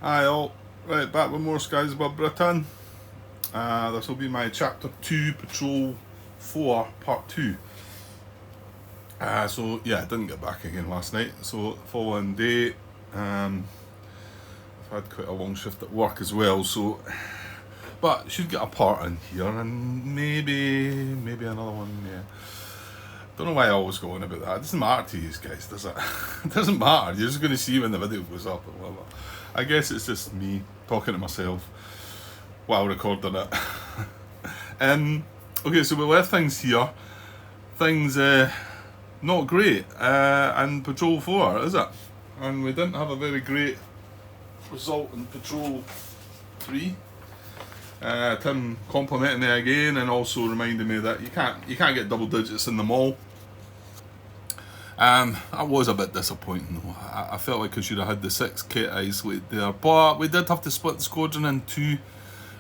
Hi all, right, back with more Skies Above Britain. This will be my Chapter 2, Patrol 4, Part 2. So yeah, I didn't get back again last night, so following day, I've had quite a long shift at work as well, so, but should get a part in here, and maybe another one, yeah. Don't know why I always go on about that. It doesn't matter to you guys, does it? It doesn't matter. You're just going to see when the video goes up or whatever. I guess it's just me talking to myself while recording it. Okay, so we left things here. Things not great in Patrol 4, is it? And we didn't have a very great result in Patrol 3. Tim complimented me again and also reminded me that you can't get double digits in the mall. I was a bit disappointing though. I felt like I should have had the 6 kit isolated there, but we did have to split the squadron in 2,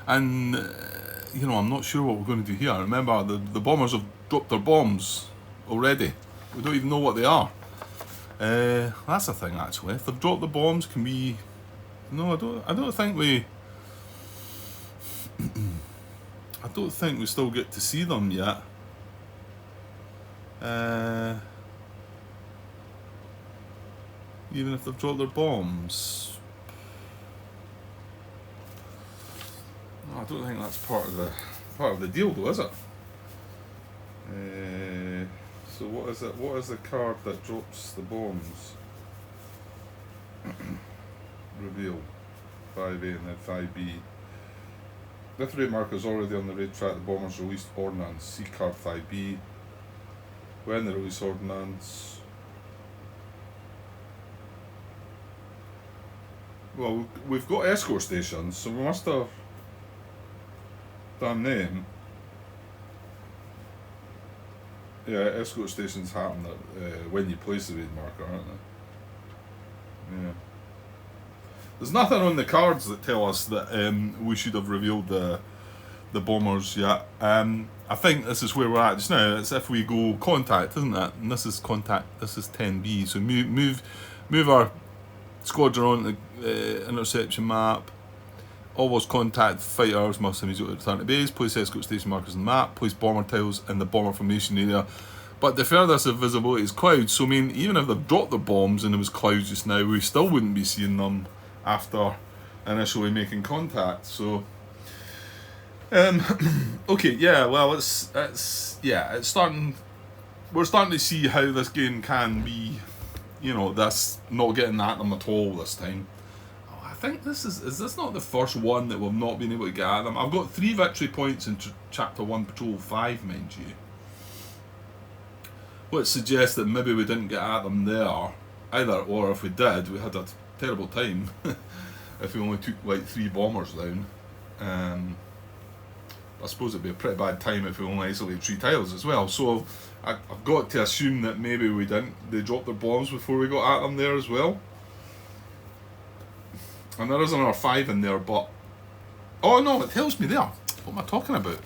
and I'm not sure what we're going to do here. Remember, the bombers have dropped their bombs already. We don't even know what they are. That's the thing actually. If they've dropped the bombs, can we? No, I don't think we. I don't think we still get to see them yet. Even if they've dropped their bombs. No, I don't think that's part of the deal though, is it? So what is it? What is the card that drops the bombs? Reveal 5A and then 5B. With raid markers already on the raid track, the bombers released ordnance. See card 5B. When they release ordnance. Well, we've got escort stations, so we must have done them. Yeah, escort stations happen when you place the raid marker, aren't they? Yeah. There's nothing on the cards that tell us that we should have revealed the bombers yet. I think this is where we're at just now. It's if we go contact, isn't it? And this is contact. This is 10B. So move our squadron on the interception map. Always contact fighters must immediately return to base. Place escort station markers on the map. Place bomber tiles in the bomber formation area. But the furthest of visibility is clouds. So I mean, even if they've dropped the bombs and it was clouds just now, we still wouldn't be seeing them after initially making contact. So okay, yeah, well it's starting, we're starting to see how this game can be, this not getting at them at all this time. I think this is this not the first one that we've not been able to get at them? I've got 3 victory points in chapter 1 Patrol 5, mind you, which suggests that maybe we didn't get at them there either, or if we did, we had a terrible time if we only took like 3 bombers down. I suppose it'd be a pretty bad time if we only isolated 3 tiles as well. So I've got to assume that maybe we didn't. They dropped their bombs before we got at them there as well. And there is another 5 in there, but oh no, it tells me there. What am I talking about?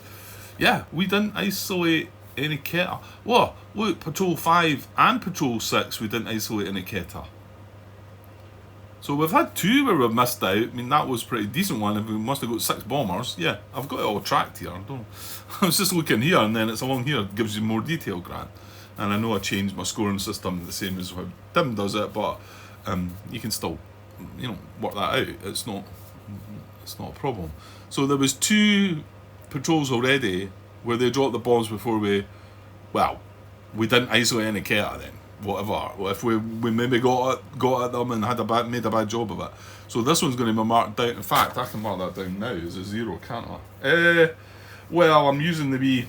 Yeah, we didn't isolate any Keter. Whoa, look, Patrol 5 and Patrol 6, we didn't isolate any Keter. So we've had 2 where we've missed out. I mean, that was a pretty decent one. If we must have got 6 bombers. Yeah, I've got it all tracked here. I was just looking here, and then it's along here. It gives you more detail, Grant. And I know I changed my scoring system the same as how Tim does it, but you can still, work that out. It's not a problem. So there was 2 patrols already where they dropped the bombs before we didn't isolate any Keter then. Whatever. Well, if we maybe got at them and made a bad job of it. So this one's going to be marked down. In fact, I can mark that down now as a 0, can't I? Well, I'm using the wee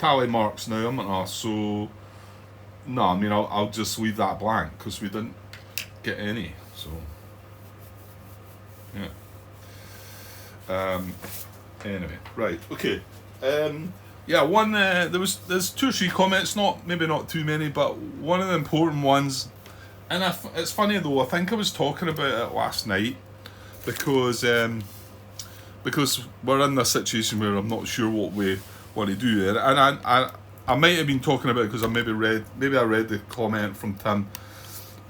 tally marks now, am I? So no, I mean I'll just leave that blank because we didn't get any. So yeah. Anyway, right, okay. Yeah, there's 2 or 3 comments, maybe not too many, but one of the important ones, and it's funny though, I think I was talking about it last night, because we're in this situation where I'm not sure what we want to do, and I might have been talking about it because I maybe read the comment from Tim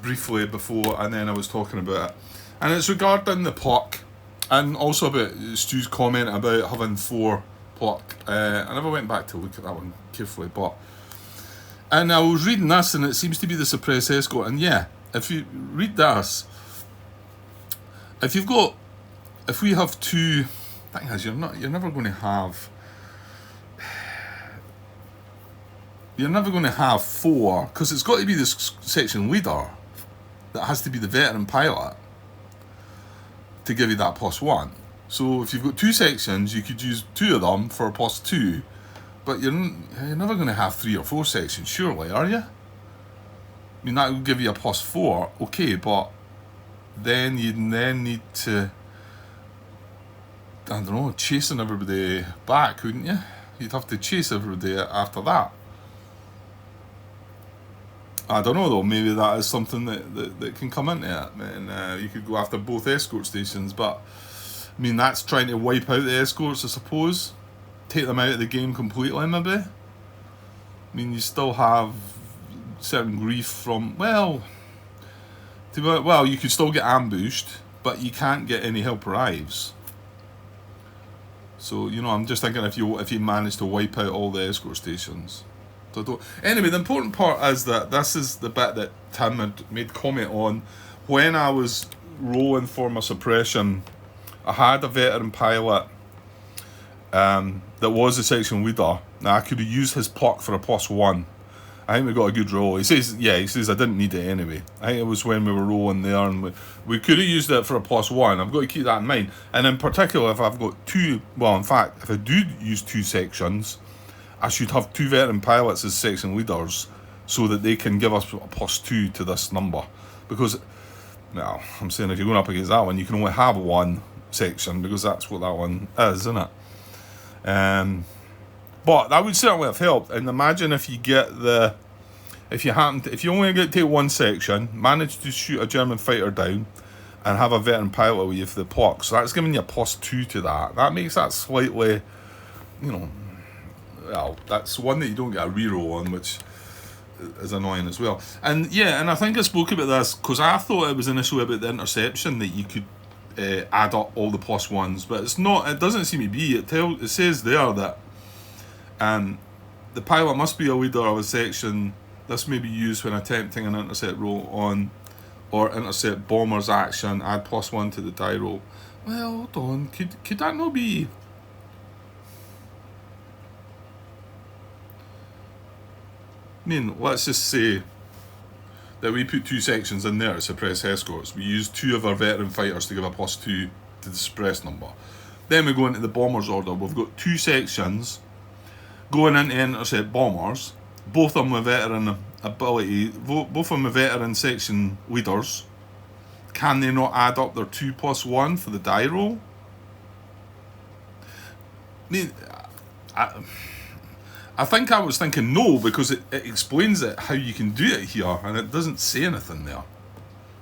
briefly before, and then I was talking about it. And it's regarding the pluck, and also about Stu's comment about having 4 pluck. I never went back to look at that one carefully, and I was reading this, and it seems to be the suppressed escort. And yeah, if you read this, if we have 2, thing is, you're never going to have 4, because it's got to be this section leader that has to be the veteran pilot to give you that +1. So if you've got 2 sections, you could use 2 of them for a +2, but you're never going to have 3 or 4 sections, surely, are you? I mean, that would give you a +4, okay, but then you'd need to, I don't know, chasing everybody back, wouldn't you? You'd have to chase everybody after that. I don't know though, maybe that is something that can come into it, and you could go after both escort stations, but I mean, that's trying to wipe out the escorts, I suppose. Take them out of the game completely, maybe. I mean, you still have certain grief from, well, you could still get ambushed, but you can't get any help arrives. So, I'm just thinking if you manage to wipe out all the escort stations. Anyway, the important part is that this is the bit that Tim had made comment on. When I was rolling for my suppression, I had a veteran pilot that was a section leader. Now I could have used his pluck for a +1. I think we got a good roll. He says I didn't need it anyway. I think it was when we were rolling there, and we could have used it for a +1. I've got to keep that in mind. And in particular, if I've got 2, well, in fact, if I do use 2 sections, I should have 2 veteran pilots as section leaders so that they can give us a +2 to this number. Because, now, I'm saying if you're going up against that one, you can only have 1 section, because that's what that one is, isn't it? But that would certainly have helped. And imagine if you if you only get to take 1 section, manage to shoot a German fighter down, and have a veteran pilot with you for the pluck. So that's giving you a +2 to that. That makes that slightly, well, that's one that you don't get a reroll on, which is annoying as well. And yeah, and I think I spoke about this because I thought it was initially about the interception that you could add up all the +1s, but it's not. It doesn't seem to be. It says there that the pilot must be a leader of a section. This may be used when attempting an intercept roll on or intercept bomber's action. Add +1 to the die roll. Well, hold on. Could that not be? I mean, let's just say that we put 2 sections in there to suppress escorts. We use 2 of our veteran fighters to give a +2 to the suppress number. Then we go into the bombers order. We've got 2 sections going into intercept bombers. Both of them with veteran ability. Both of them with veteran section leaders. Can they not add up their 2 +1 for the die roll? I mean, I think I was thinking no, because it explains it how you can do it here, and it doesn't say anything there.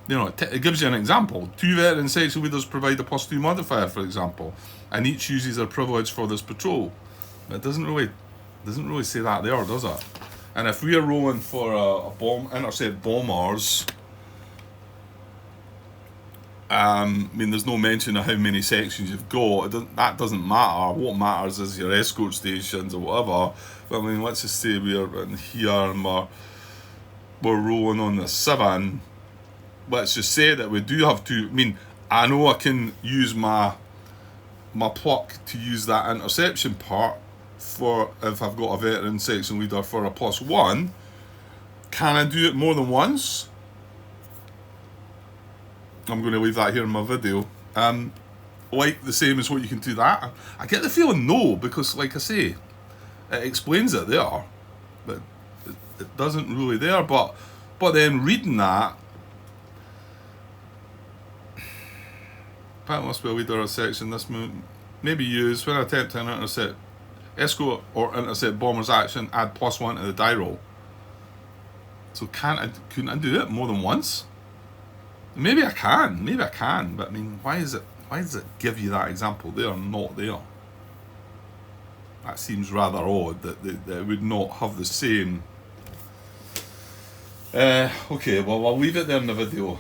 It gives you an example. 2 veteran section leaders provide a +2 modifier, for example, and each uses their privilege for this patrol. It doesn't really say that there, does it? And if we are rolling for a intercept bombers, I mean, there's no mention of how many sections you've got. That doesn't matter. What matters is your escort stations or whatever. But I mean, let's just say we're in here and we're rolling on the 7. Let's just say that we do have 2. I mean, I know I can use my pluck to use that interception part for if I've got a veteran section leader for a +1. Can I do it more than once? I'm going to leave that here in my video. Like the same as what you can do that. I get the feeling no, because like I say, it explains it there, but it doesn't really there. But then reading that, pilot must be a leader of a section. This may be used when attempting to intercept escort or intercept bomber's action. Add +1 to the die roll. So couldn't I do it more than once? Maybe I can, but I mean, why does it give you that example there and not there? That seems rather odd that it would not have the same Okay, well, I'll leave it there in the video.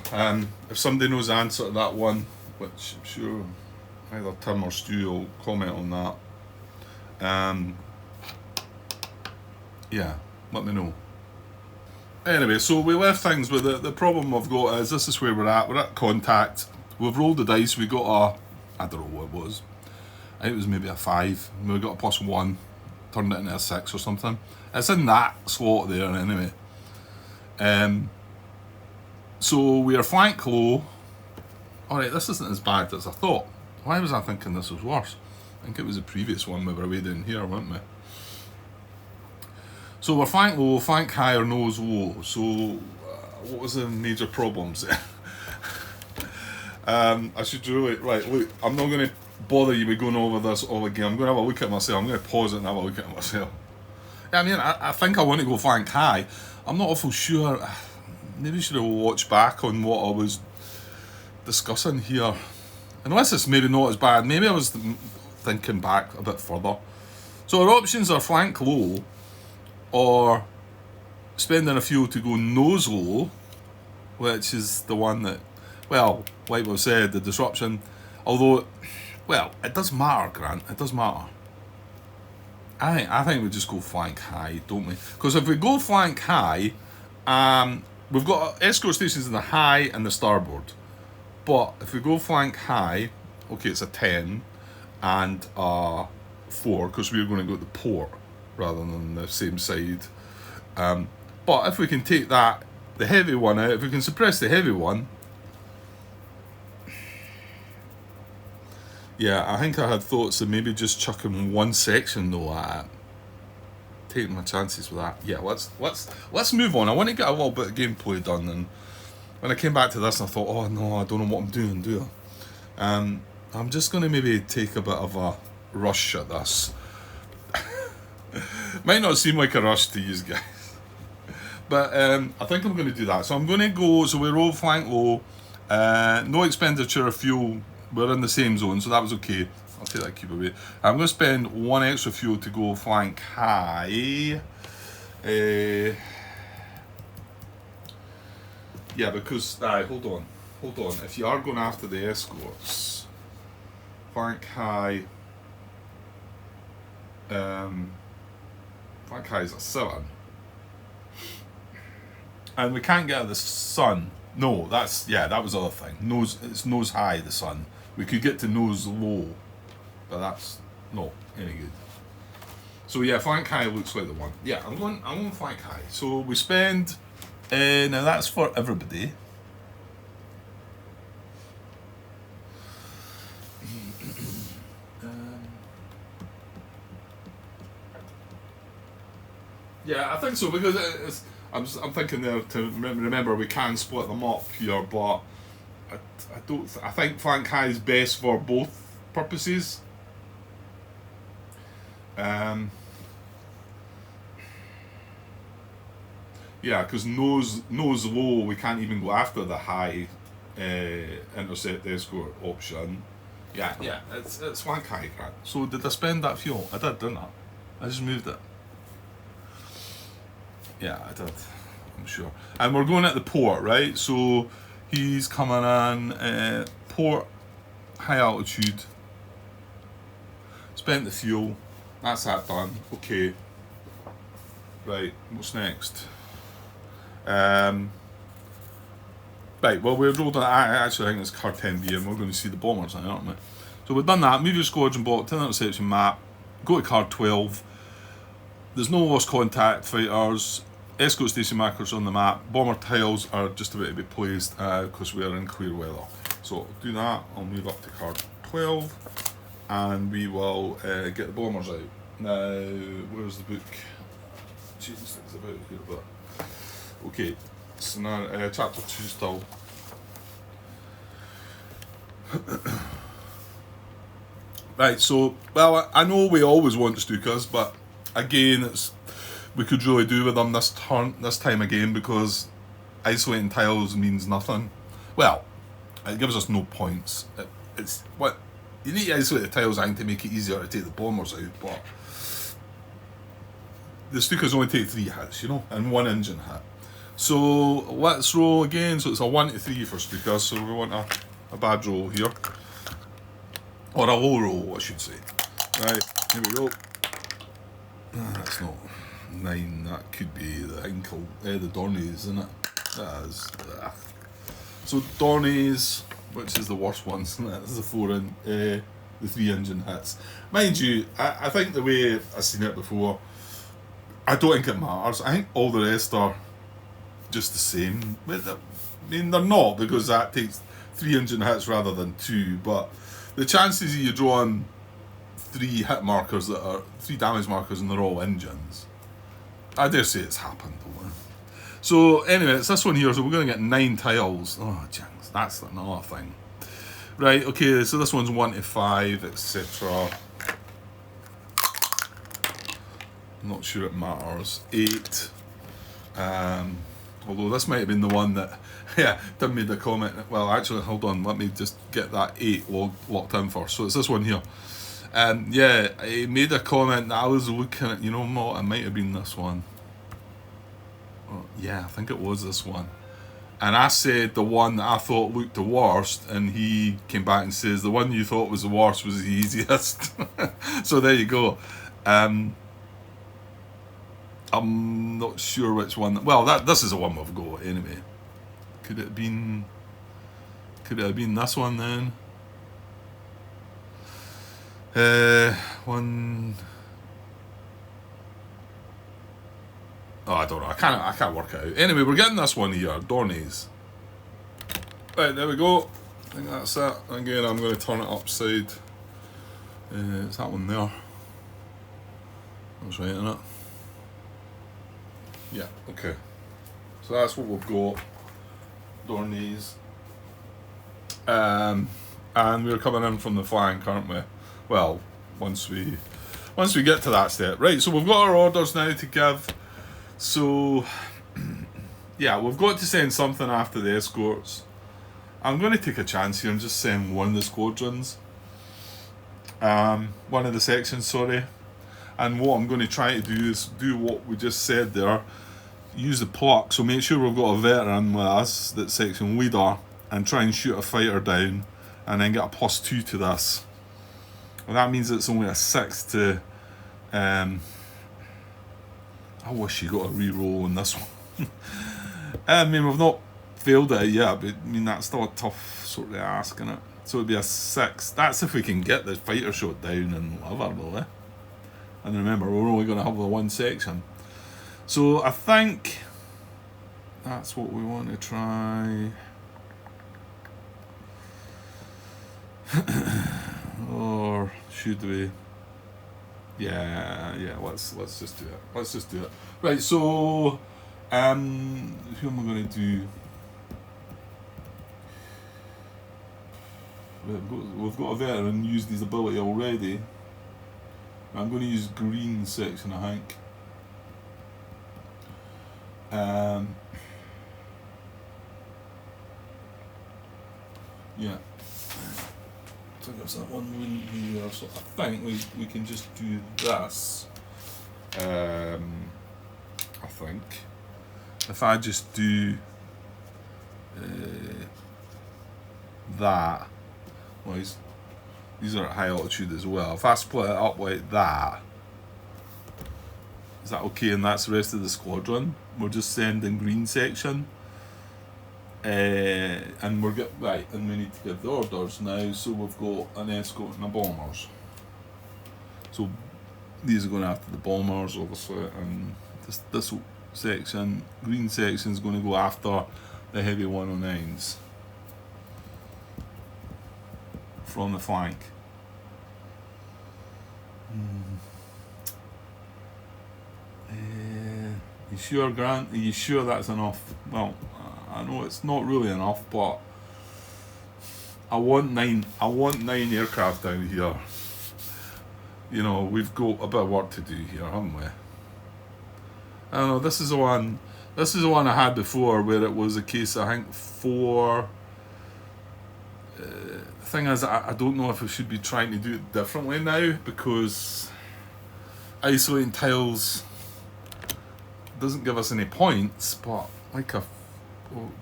If somebody knows the answer to that one, which I'm sure either Tim or Stu will comment on that. Yeah, let me know. Anyway, so we left things with the problem we've got is this is where we're at. We're at contact. We've rolled the dice. We got I don't know what it was. I think it was maybe a 5. We got a +1, turned it into a 6 or something. It's in that slot there anyway. So we are flank low. Alright, this isn't as bad as I thought. Why was I thinking this was worse? I think it was the previous one we were way down here, weren't we? So we're flank low, flank high or nose low. So what was the major problems there? I should really, right, look, I'm not going to bother you with going over this all again. I'm going to have a look at myself. I'm going to pause it and have a look at myself. Yeah, I mean, I think I want to go flank high. I'm not awful sure. Maybe I should have watched back on what I was discussing here. Unless it's maybe not as bad. Maybe I was thinking back a bit further. So our options are flank low or spending a fuel to go nose low, which is the one that, well, like we've said, the disruption, although, well, it does matter, Grant, it does matter. I think we just go flank high, don't we? Because if we go flank high, we've got escort stations in the high and the starboard. But if we go flank high, okay, it's a 10 and a 4, because we're going to go to the port rather than the same side. But if we can take that, the heavy one out, if we can suppress the heavy one, yeah, I think I had thoughts of maybe just chucking one section though at it. Taking my chances with that. Yeah, let's move on. I want to get a little bit of gameplay done, and when I came back to this, I thought, oh no, I don't know what I'm doing, do I? I'm just going to maybe take a bit of a rush at this. Might not seem like a rush to you guys, but I think I'm going to do that. So I'm going to go, so we roll flank low, no expenditure of fuel, we're in the same zone, so that was okay. I'll take that cube away. I'm going to spend 1 extra fuel to go flank high. Yeah, because, hold on. If you are going after the escorts, flank high, flank high is a 7. And we can't get the sun. No, that was the other thing. It's nose high, the sun. We could get to nose low, but that's not any good. So yeah, flank high looks like the one. Yeah, I'm going flank high. So we spend, now that's for everybody. Yeah, I think so, because I'm thinking there to remember we can split them up here, but I think flank high is best for both purposes. Yeah, because nose low, we can't even go after the high intercept escort option. Yeah, it's flank high, Grant. So did I spend that fuel? I did, didn't I? I just moved it. Yeah, I did. I'm sure. And we're going at the port, right? So he's coming on port, high altitude. Spent the fuel. That's that done. Okay. Right, what's next? Right, well, we're rolled on. I actually think it's car 10B, and we're going to see the bombers now, aren't we? So we've done that. Move your squadron block to the interception map. Go to car 12. There's no lost contact fighters. Escort station markers on the map. Bomber tiles are just about to be placed because we are in clear weather. So I'll do that. I'll move up to car 12 and we will get the bombers out. Now, where's the book? Change things about here a bit. Okay, so now chapter 2 still. Right, so, well, I know we always want Stukas, but again, we could really do with them this time again, because isolating tiles means nothing. Well, it gives us no points. It's what you need to isolate the tiles, I think, to make it easier to take the bombers out, but the Stukas only take 3 hits, and 1 engine hit. So let's roll again. So it's a 1 to 3 for speakers. So we want a bad roll here. Or a low roll, I should say. Right, here we go. That's not 9. That could be the Hinkle, the Dornies, isn't it? That is. So Dornies, which is the worst one, isn't it? This is the the 3 engine hits. Mind you, I think the way I've seen it before, I don't think it matters. I think all the rest are just the same. I mean, they're not, because that takes 3 engine hits rather than 2, but the chances of you drawing 3 hit markers that are 3 damage markers and they're all engines, I dare say it's happened. So anyway, it's this one here, so we're going to get 9 tiles. Oh, jinx, that's another thing. Right, okay, so this one's 1 to 5, etc. I'm not sure it matters. 8. Although this might have been the one that, yeah, Tim made a comment. Well, actually, hold on, let me just get that 8 locked in first. So it's this one here. Yeah, he made a comment that I was looking at, you know what, it might have been this one. Oh, yeah, I think it was this one. And I said the one that I thought looked the worst, and he came back and says the one you thought was the worst was the easiest. So there you go. I'm not sure which one. Well, this is a one we've got anyway. Could it have been this one then? One. Oh, I don't know. I can't work it out. Anyway, we're getting this one here, Dornies. Right, there we go. I think that's it. Again, I'm going to turn it upside. It's that one there. That's right, isn't it? Yeah, okay. So that's what we've got. Dornies. And we're coming in from the flank, aren't we? Well, once we get to that step. Right, so we've got our orders now to give. So, yeah, we've got to send something after the escorts. I'm going to take a chance here and just send one of the squadrons. One of the sections, sorry. And what I'm going to try to do is do what we just said there. Use the pluck, so make sure we've got a veteran with us, that's section leader, and try and shoot a fighter down, and then get a +2 to this. And that means it's only a 6 to... I wish you got a re-roll on this one. I mean, we've not failed it yet, but I mean, that's still a tough sort of ask, isn't it? So it'd be a 6. That's if we can get the fighter shot down and whatever, really. And remember, we're only going to have the one section. So I think that's what we want to try. Or should we? Yeah, let's just do it. Right, so who am I going to do? We've got a veteran used his ability already. I'm going to use green section, I think. Yeah. So I guess that one wouldn't be there. So I think we can just do this. I think if I just do that, well, these are at high altitude as well. If I split it up like that, is that okay? And that's the rest of the squadron. We're just sending green section. And we're right, and we need to give the orders now. So we've got an escort and a bombers. So these are going after the bombers, obviously, and this section, green section, is going to go after the heavy 109s from the flank. You sure, Grant? Are you sure that's enough? Well, I know it's not really enough, but I want 9 aircraft down here. You know, we've got a bit of work to do here, haven't we? I don't know, this is the one I had before where it was a case, I think, 4. The thing is, I don't know if we should be trying to do it differently now, because isolating tiles doesn't give us any points, but like I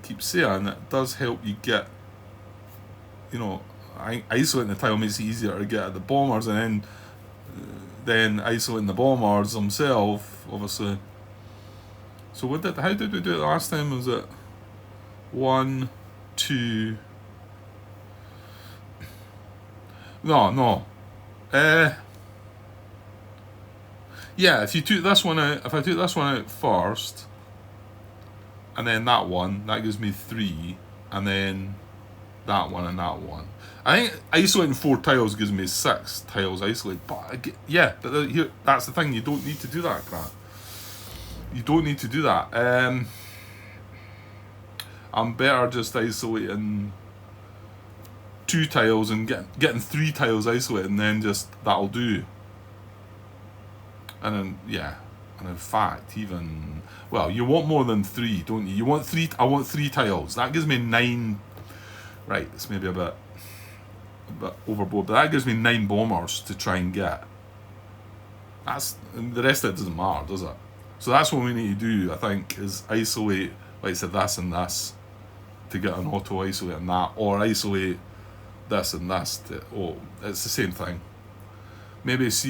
keep saying, it does help you get, isolating the tile makes it easier to get at the bombers, and then isolating the bombers themselves, obviously. So how did we do it last time? Was it 1, 2? No. Yeah, if I took this one out first, and then that one, that gives me 3, and then that one and that one. I think isolating 4 tiles gives me 6 tiles isolated. But that's the thing. You don't need to do that, crap. You don't need to do that. I'm better just isolating 2 tiles and getting 3 tiles isolated, and then just that'll do. And then and in fact, even you want more than 3, don't you? You want 3. I want 3 tiles. That gives me 9. Right, it's maybe a bit overboard, but that gives me 9 bombers to try and get. And the rest of it doesn't matter, does it? So that's what we need to do, I think, is isolate, like I said, this and this to get an auto isolate and that, or isolate this and this it's the same thing. Maybe there's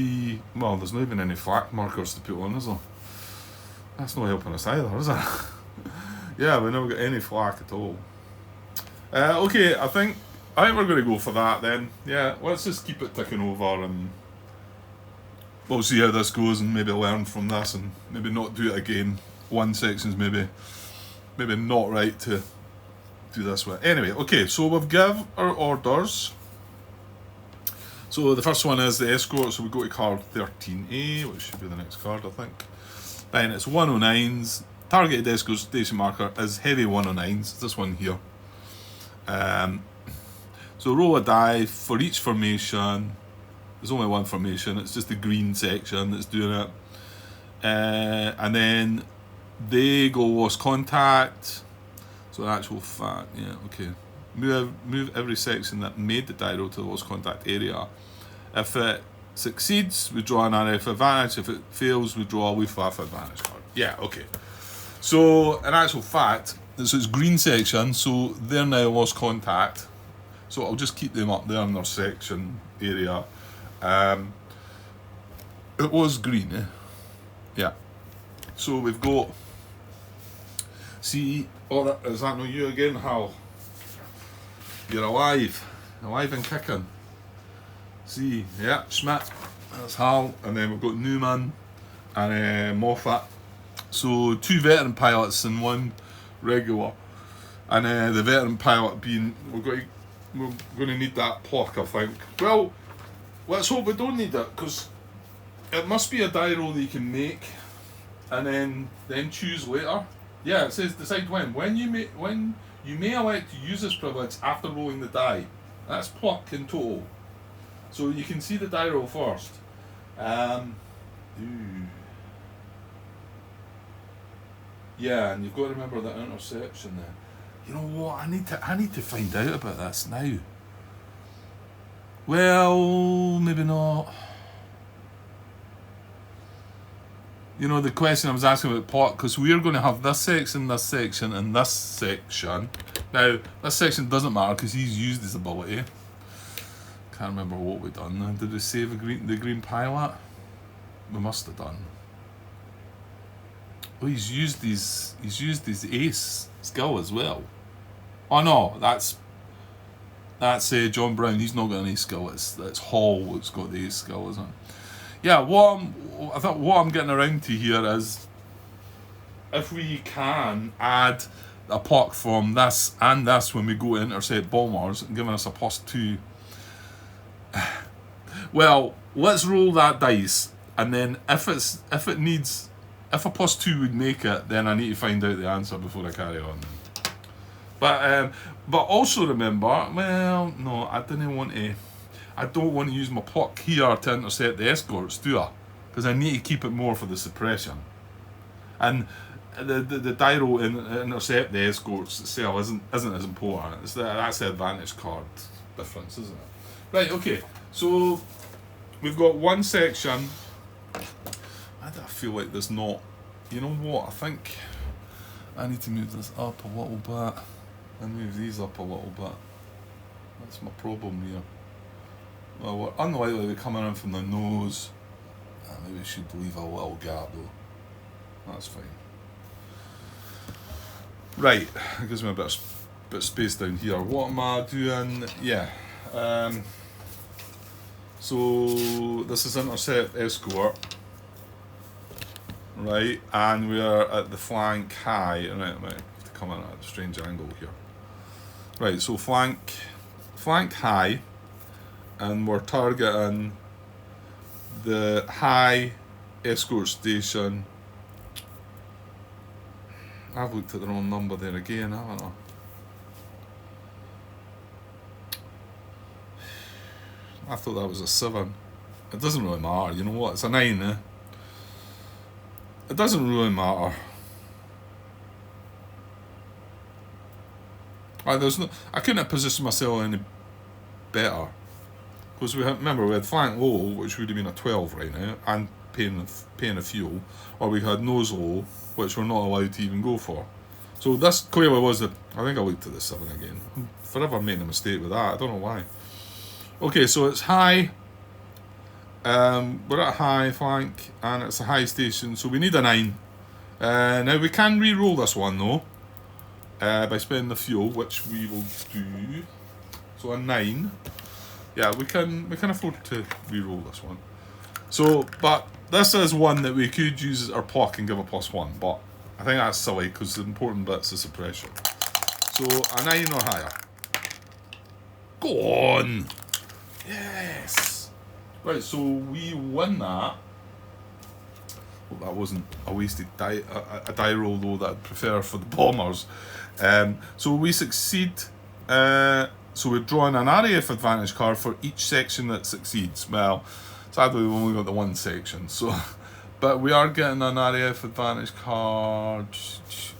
not even any flak markers to put on, is there? That's not helping us either, is it? Yeah, we never got any flak at all. Okay, I think we're going to go for that then. Yeah, let's just keep it ticking over, and we'll see how this goes, and maybe learn from this, and maybe not do it again. One section's maybe not right to do this with. Anyway, okay, so we've give our orders. So the first one is the escort, so we go to card 13A, which should be the next card, I think. Then it's 109s. Targeted escort station marker is heavy 109s. It's this one here. So roll a die for each formation. There's only one formation. It's just the green section that's doing it. And then they go lost contact. So actual fact, yeah, okay. Move every section that made the die roll to the lost contact area. If it succeeds, we draw an RF advantage. If it fails, we draw a Luftwaffe advantage card. Yeah, okay. So in actual fact, so it's green section, so they're now lost contact. So I'll just keep them up there in their section area. It was green, eh? Yeah. So we've got. See, is that not you again, Hal? You're alive and kicking. See, yeah, Schmidt, that's Hal, and then we've got Newman and Moffat. So 2 veteran pilots and 1 regular, and the veteran pilot being we're going to need that pluck, I think. Well, let's hope we don't need it, because it must be a die roll that you can make, and then choose later. Yeah, it says decide when you may elect to use this privilege after rolling the die. That's pluck in total. So you can see the die roll first. Yeah, and you've got to remember the interception there. You know what? I need to find out about this now. Well, maybe not. You know, the question I was asking about plot, because we're going to have this section, and this section. Now, this section doesn't matter because he's used his ability. Can't remember what we've done. Did we save the green pilot? We must have done. Oh, he's used his ace skill as well. Oh no, that's John Brown. He's not got any skill. It's Hall that's got the ace skill, isn't it? Yeah, what I'm getting around to here is if we can add a puck from this and this when we go to intercept bombers, and giving us a +2. Well, let's roll that dice, and then if a +2 would make it, then I need to find out the answer before I carry on. But also remember, well, no, I don't want to use my pluck here to intercept the escorts, do I? Because I need to keep it more for the suppression. And the die roll in intercept the escorts itself isn't as important. That's the advantage card difference, isn't it? Right, okay. So we've got one section. I feel like there's not. You know what? I think I need to move this up a little bit and move these up a little bit. That's my problem here. Well, we're unlikely to be coming in from the nose. Maybe we should leave a little gap though. That's fine. Right, it gives me a bit of space down here. What am I doing? Yeah. So this is intercept escort. Right, and we're at the flank high. Right, I might have to come in at a strange angle here. Right, so flank high, and we're targeting the high escort station. I've looked at the wrong number there again, haven't I? I thought that was a 7. It doesn't really matter, you know what? It's a 9, eh? It doesn't really matter. I couldn't have positioned myself any better. Because remember, we had flank low, which would have been a 12 right now, and paying the fuel, or we had nose low, which we're not allowed to even go for. So this clearly was I think I looked at the 7 again. I'm forever making a mistake with that, I don't know why. Okay, so it's high. We're at high flank, and it's a high station, so we need a 9. Now we can re-roll this one though, by spending the fuel, which we will do. So a 9. Yeah, we can afford to re-roll this one. So, but this is one that we could use as our pluck and give a +1, but I think that's silly because the important bit's the suppression. So a 9 or higher. Go on. Yes. Right, so we win that. Well, that wasn't a wasted die roll though that I'd prefer for the bombers. So we succeed. So we're drawing an RAF advantage card for each section that succeeds. Well, sadly we've only got the one section, so but we are getting an RAF advantage card.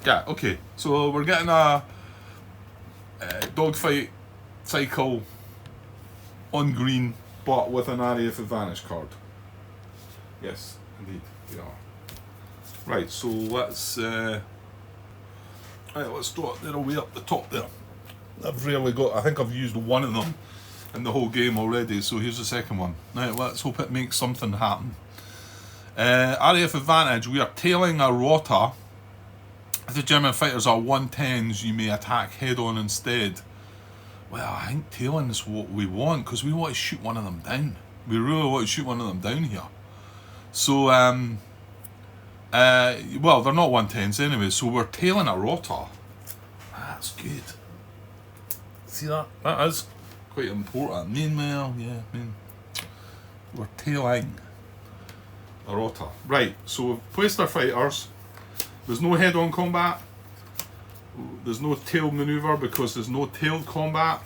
Yeah, okay. So we're getting a dogfight cycle on green, but with an RAF advantage card. Yes, indeed, we are. Right, so let's draw it there away up the top there. I've rarely got, I think I've used one of them in the whole game already, so here's the second one. Now let's hope it makes something happen. RAF advantage, we are tailing a rota. If the German fighters are 110s, you may attack head on instead. Well, I think tailing is what we want, because we want to shoot one of them down. We really want to shoot one of them down here. So, well, they're not 110s anyway, so we're tailing a rota. That's good. See that? That is quite important. Meanwhile, yeah, we're tailing a rota. Right, so we've placed our fighters. There's no head-on combat. There's no tail maneuver because there's no tailed combat,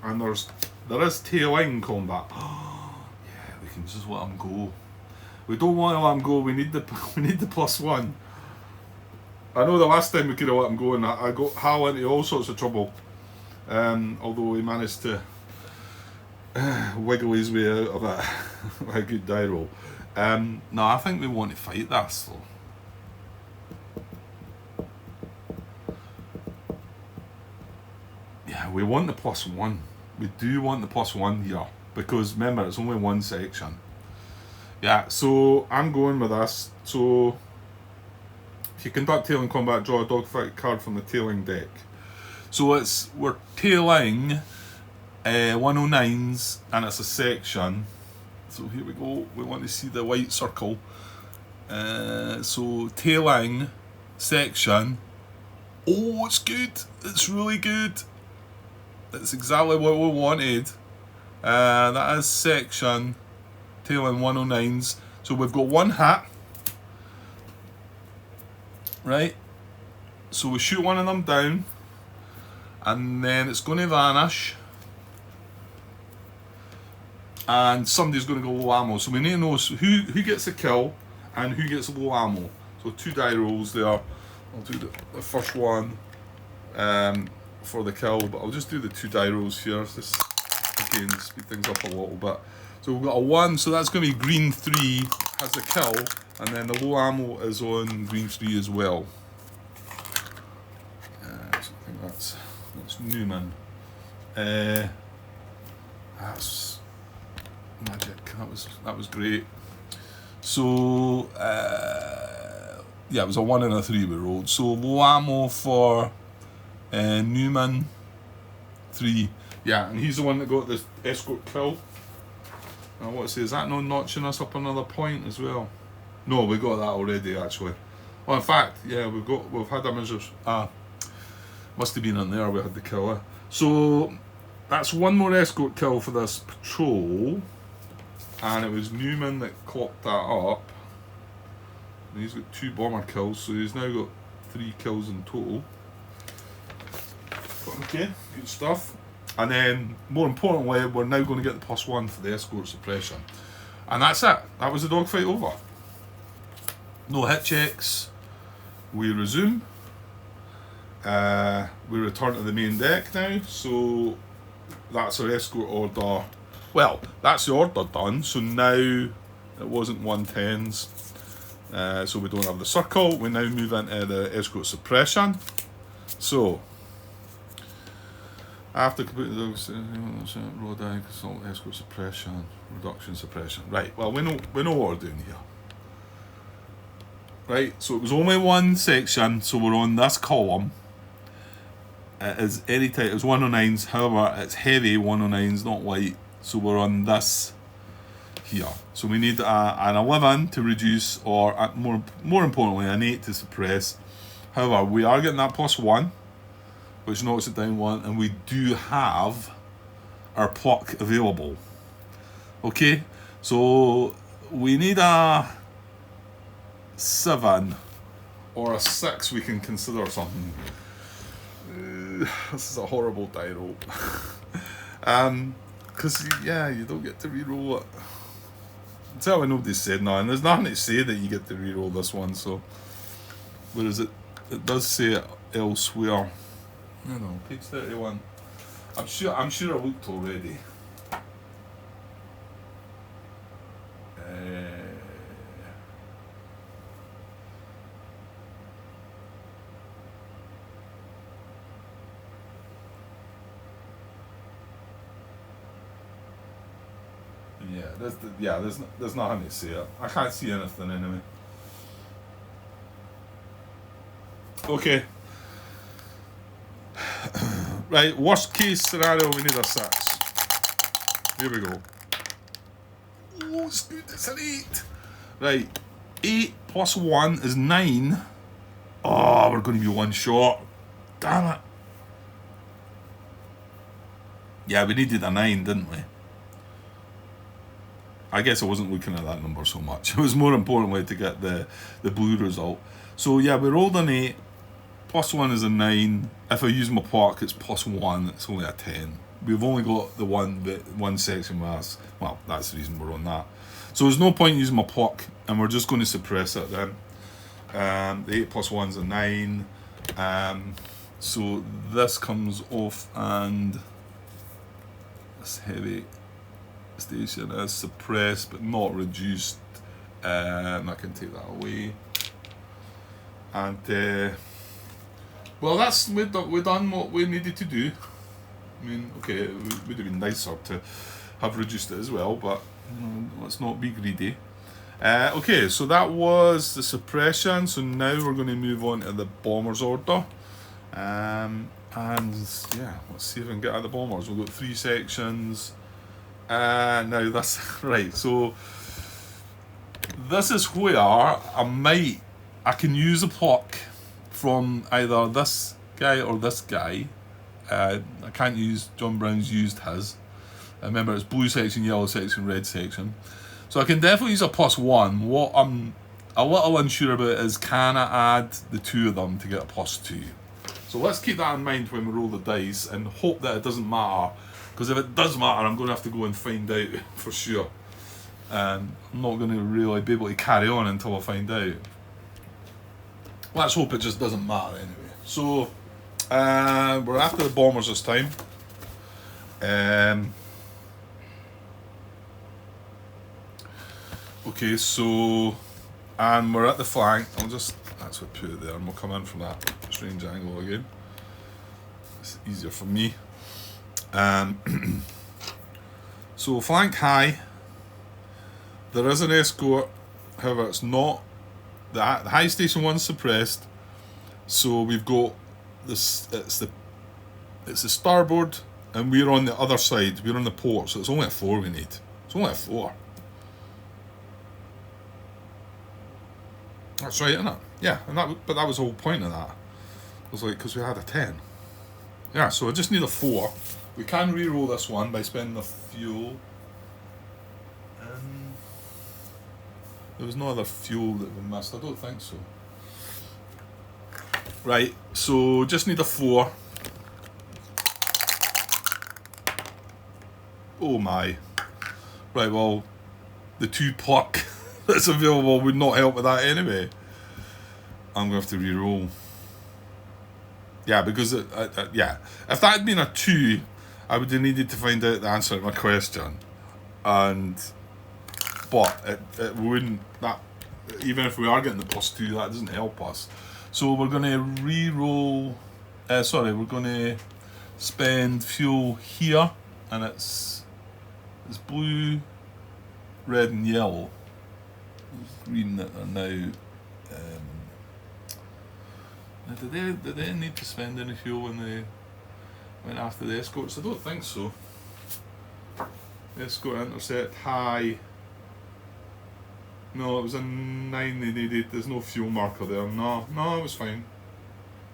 and there is tailing combat. Yeah, we can just let them go. We don't want to let them go. We need the +1. I know the last time we could have let him go, and I got Hal into all sorts of trouble. Although he managed to wiggle his way out of a good die roll. No, I think we want to fight this though. Yeah, we want the +1. We do want the +1 here, because remember, it's only one section. Yeah, so I'm going with this. So if you conduct tailing combat, draw a dogfight card from the tailing deck. So we're tailing 109s, and it's a section. So here we go. We want to see the white circle. So tailing section. Oh, it's good. It's really good. It's exactly what we wanted. That is section tailing 109s. So we've got one hat. Right. So we shoot one of them down, and then it's going to vanish, and somebody's going to go low ammo. So we need to know who gets the kill and who gets low ammo. So 2 die rolls there. I'll do the first one for the kill, but I'll just do the 2 die rolls here. Just again speed things up a little bit. So we've got a 1, so that's going to be green 3 has the kill, and then the low ammo is on green 3 as well. That's Newman. That's magic. That was great. So yeah, it was a 1 and a 3 we rolled. So low ammo for Newman 3. Yeah, and he's the one that got the escort kill. I want to say, is that not notching us up another point as well? No, we got that already actually. Well, in fact, yeah, we've had a measure. Must have been in there. We had the killer. So that's one more escort kill for this patrol, and it was Newman that clocked that up. And he's got 2 bomber kills, so he's now got 3 kills in total. Okay, good stuff. And then, more importantly, we're now going to get the +1 for the escort suppression. And that's it. That was the dogfight over. No hit checks. We resume. We return to the main deck now. So that's our escort order. Well, that's the order done. So now it wasn't 110s. So we don't have the circle. We now move into the escort suppression. So after completing the raw die, consult escort suppression, reduction suppression. Right, well we know what we're doing here. Right, so it was only one section, so we're on this column. It is any type, it's 109s, however it's heavy 109s, not light. So we're on this here. So we need an 11 to reduce, or more importantly an 8 to suppress. However, we are getting that +1, which knocks it down 1, and we do have our pluck available. Okay, so we need a 7 or a 6. We can consider something. This is a horrible die roll. Because yeah, you don't get to reroll it. Tell me nobody said nothing. There's nothing to say that you get to reroll this one. So where is it? It does say it elsewhere. I don't know, page 31. I'm sure I looked already. There's nothing to see it. I can't see anything anyway. Okay. Right, worst case scenario, we need a 6. Here we go. Oh, it's good, it's an 8. Right, 8 + 1 is 9. Oh, we're going to be one short. Damn it. Yeah, we needed a 9, didn't we? I guess I wasn't looking at that number so much. It was more importantly to get the blue result. So yeah, we rolled an 8. +1 is a 9. If I use my pluck, it's +1. It's only a 10. We've only got the one section with us. Well, that's the reason we're on that. So there's no point using my pluck, and we're just going to suppress it then. The 8 + 1's a 9. So this comes off, and this heavy station is suppressed but not reduced. I can take that away. And well, we've done what we needed to do. I mean, okay, it would have been nicer to have reduced it as well, but let's not be greedy. Okay, so that was the suppression. So now we're going to move on to the bombers order. And yeah, let's see if we can get out the bombers. We've got 3 sections. Now that's right. So this is where I can use a pluck from either this guy or this guy. I can't use John Brown's used his. Remember, it's blue section, yellow section, red section. So I can definitely use a +1. What I'm a little unsure about is, can I add the 2 of them to get a +2? So let's keep that in mind when we roll the dice and hope that it doesn't matter. Because if it does matter, I'm going to have to go and find out for sure. And I'm not going to really be able to carry on until I find out. Let's hope it just doesn't matter anyway. So we're after the bombers this time. Okay, so and we're at the flank. That's what put it there, and we'll come in from that strange angle again. It's easier for me. So flank high. There is an escort, however it's not. The high station one's suppressed. So we've got this. It's the starboard, and we're on the other side. We're on the port, so it's only a 4 we need. It's only a 4. That's right, isn't it? Yeah, but that was the whole point of that. It was like, because we had a 10. Yeah, so I just need a 4. We can re-roll this one by spending the fuel. There was no other fuel that we missed. I don't think so. Right, so just need a 4. Oh my. Right, well, the 2 puck that's available would not help with that anyway. I'm going to have to re-roll. Yeah, because, yeah, if that had been a 2, I would have needed to find out the answer to my question. But it wouldn't, that, even if we are getting the +2, that doesn't help us. So we're going to re-roll, we're going to spend fuel here, and it's blue, red and yellow. Green that are now, did they need to spend any fuel when they went after the escorts? I don't think so. Escort intercept high. No, it was a 9 they needed. There's no fuel marker there. No, it was fine.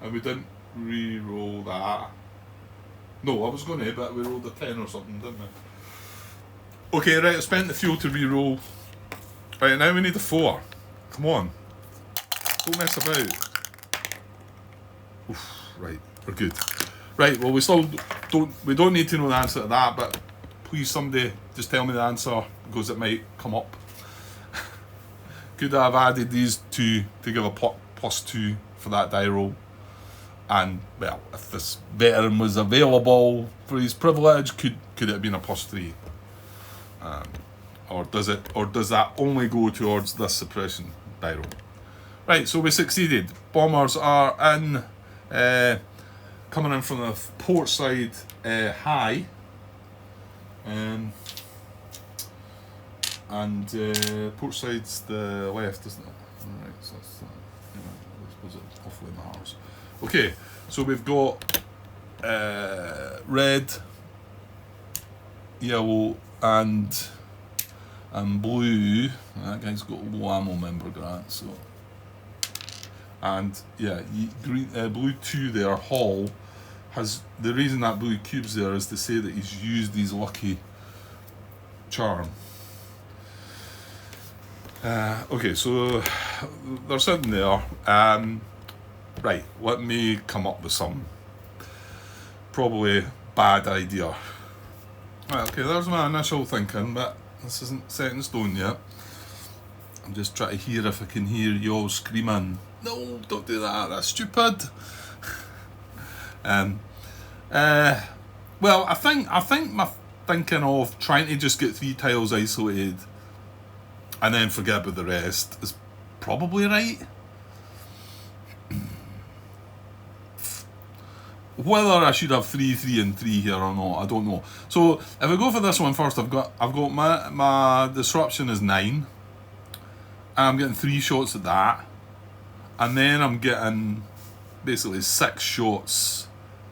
And we didn't re-roll that. No, I was going to, but we rolled a 10 or something, didn't we? Okay, right, I spent the fuel to re-roll. Right, now we need a 4. Come on. Don't mess about. Oof, right, we're good. Right, well, we still don't need to know the answer to that, but please somebody just tell me the answer, because it might come up. Could I have added these 2 to give a +2 for that die roll? And, well, if this veteran was available for his privilege, could it have been a +3? Or does that only go towards this suppression die roll? Right, so we succeeded. Bombers are in, coming in from the port side high. And port side's the left, isn't it? Alright, so that's, I suppose it awfully matters. Okay, so we've got red, yellow, and blue. That guy's got low ammo, member Grant. So, and yeah, green, blue 2 there. Hall has the reason that blue cube's there is to say that he's used his lucky charm. Okay, so there's something there. Right, let me come up with some probably bad idea. Right, okay, there's my initial thinking, but this isn't set in stone yet. I'm just trying to hear if I can hear you all screaming, "No, don't do that, that's stupid." Well, I think my thinking of trying to just get 3 tiles isolated and then forget about the rest is probably right. Whether I should have 3, 3 and 3 here or not, I don't know. So if I go for this one first, I've got my disruption is 9. And I'm getting 3 shots at that. And then I'm getting basically 6 shots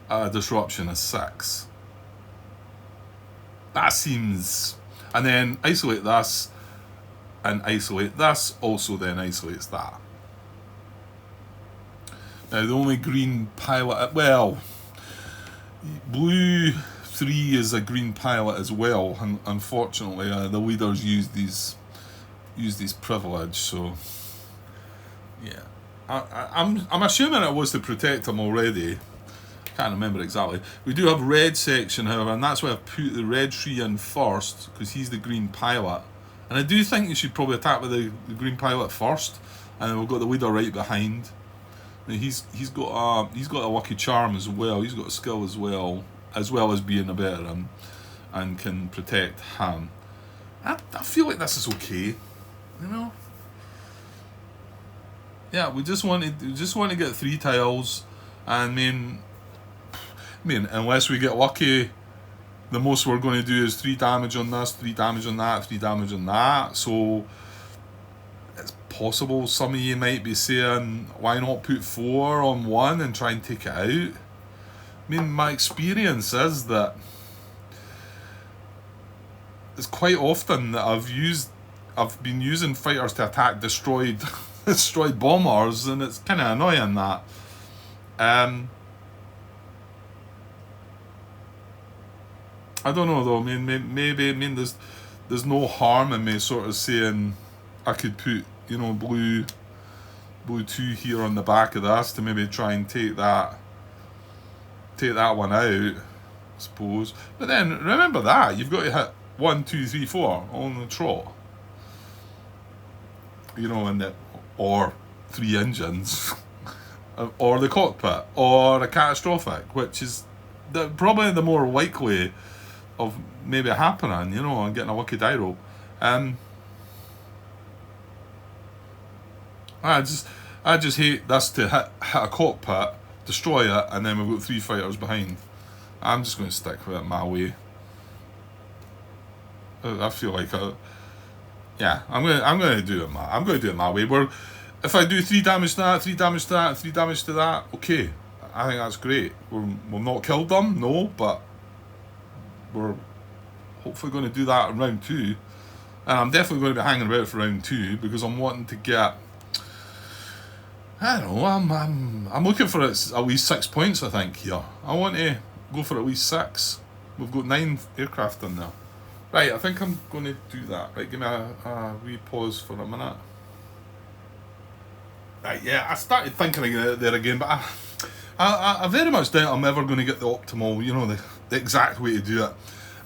at a disruption is 6. That seems, and then isolate this and isolate this, also then isolates that. Now the only green pilot, well, blue 3 is a green pilot as well, and unfortunately the leaders use these privilege, so yeah. I'm assuming it was to protect him already. Can't remember exactly. We do have red section, however, and that's why I've put the red tree in first, because he's the green pilot. And I do think you should probably attack with the green pilot first, and then we've got the leader right behind. I mean, he's got a lucky charm as well. He's got a skill as well as being a veteran, and can protect him. I feel like this is okay, you know. Yeah, we just want to get 3 tiles, and then I mean, unless we get lucky, the most we're going to do is 3 damage on this, 3 damage on that, 3 damage on that. So it's possible some of you might be saying, why not put 4 on 1 and try and take it out? I mean, my experience is that it's quite often that I've been using fighters to attack destroyed bombers, and it's kind of annoying that. I don't know though. I mean, maybe there's no harm in me sort of saying I could put, you know, blue 2 here on the back of this to maybe try and take that one out, I suppose. But then remember that you've got to hit 1, 2, 3, 4 on the trot. You know, or 3 engines, or the cockpit, or a catastrophic, which is probably the more likely of maybe happening, you know, and getting a lucky die roll. I just hate this to hit a cockpit, destroy it, and then we've got 3 fighters behind. I'm just going to stick with it my way. I feel like I'm going to do it my way. Where if I do 3 damage to that, 3 damage to that, 3 damage to that, okay, I think that's great. We've not killed them, no, but we're hopefully going to do that in round 2, and I'm definitely going to be hanging about for round 2 because I'm wanting to get. I don't know. I'm looking for at least 6 points. I think here. I want to go for at least 6. We've got 9 aircraft in there. Right. I think I'm going to do that. Right. Give me a wee pause for a minute. Right. Yeah. I started thinking of it there again, but I very much doubt I'm ever going to get the optimal. You know, the exact way to do it.